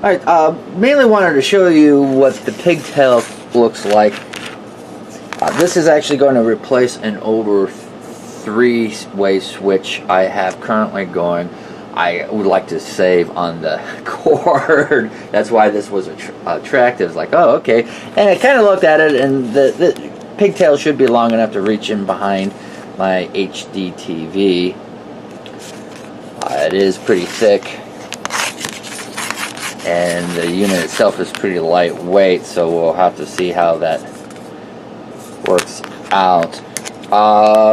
Alright, mainly wanted to show you what the pigtail looks like. This is actually going to replace an older three-way switch I have currently going. I would like to save on the cord. That's why this was attractive. It's like, oh, okay. And I kind of looked at it, and the pigtail should be long enough to reach in behind my HDTV. It is pretty thick, and the unit itself is pretty lightweight, so we'll have to see how that works out.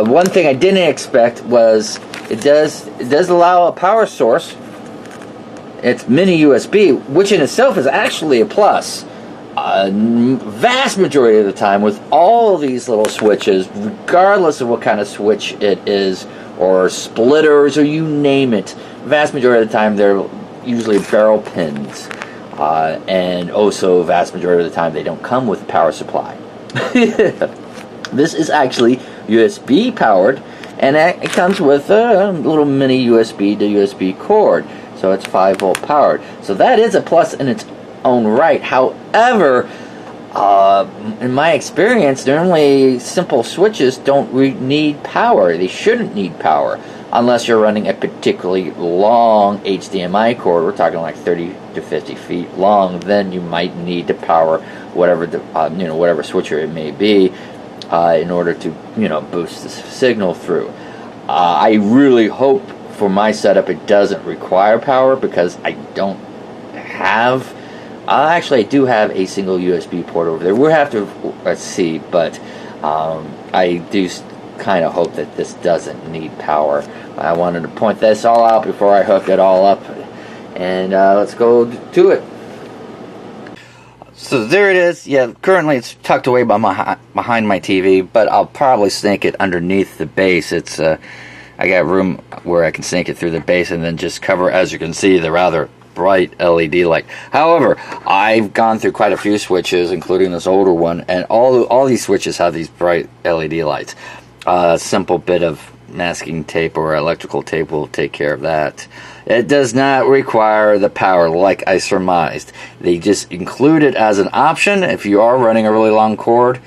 One thing I didn't expect was it does allow a power source. It's mini USB, which in itself is actually a plus. Vast majority of the time with all these little switches, regardless of what kind of switch it is, or splitters, or you name it, vast majority of the time they're usually barrel pins, and also vast majority of the time they don't come with power supply. This is actually USB powered, and it comes with a little mini USB to USB cord, so it's 5-volt powered. So that is a plus in its own right. However, in my experience, normally simple switches don't need power. They shouldn't need power unless you're running a particularly long HDMI cord. We're talking like 30 to 50 feet long. Then you might need to power whatever the whatever switcher it may be in order to boost the signal through. I really hope for my setup it doesn't require power, because I don't have. Actually, I do have a single USB port over there. We'll have to see, but I do kind of hope that this doesn't need power. I wanted to point this all out before I hook it all up, and let's go to it. So there it is. Yeah, currently it's tucked away behind my TV, but I'll probably snake it underneath the base. It's I got room where I can snake it through the base and then just cover, as you can see, the rather bright LED light. However, I've gone through quite a few switches, including this older one, and all these switches have these bright LED lights. A simple bit of masking tape or electrical tape will take care of that. It does not require the power, like I surmised. They just include it as an option if you are running a really long cord,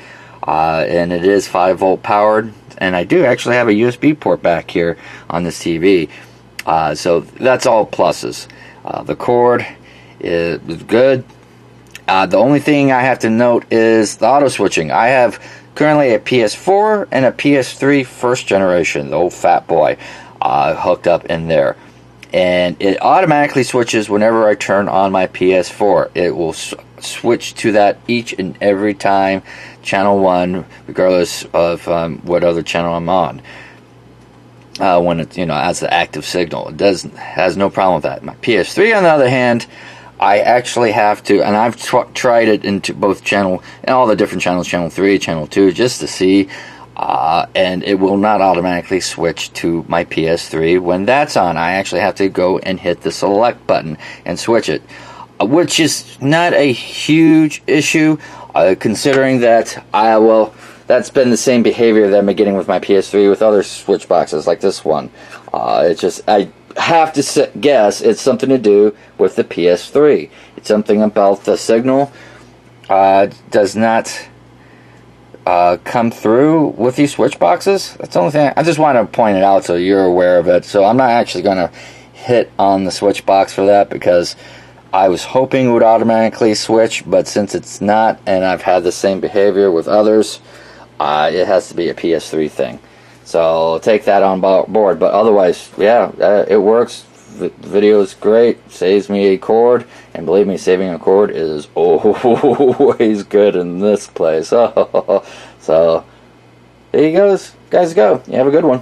and it is 5-volt powered. And I do actually have a USB port back here on this TV, so that's all pluses. The cord is good. The only thing I have to note is the auto switching. I have currently a PS4 and a PS3 first generation, the old fat boy, hooked up in there. And it automatically switches whenever I turn on my PS4. It will switch to that each and every time, channel 1, regardless of what other channel I'm on. When it as the active signal, it has no problem with that. My PS3, on the other hand, I actually have to, and I've tried it into both channel and all the different channels, channel 3, channel 2, just to see, and it will not automatically switch to my PS3 when that's on. I actually have to go and hit the select button and switch it, which is not a huge issue, considering that that's been the same behavior that I'm getting with my PS3 with other switch boxes like this one. It's just, I have to guess it's something to do with the PS3. It's something about the signal does not come through with these switch boxes. That's the only thing. I just want to point it out so you're aware of it. So I'm not actually going to hit on the switch box for that, because I was hoping it would automatically switch, but since it's not, and I've had the same behavior with others, it has to be a PS3 thing. So take that on board. But otherwise, yeah, it works. The video is great. Saves me a cord, and believe me, saving a cord is always good in this place. So there you guys go. You have a good one.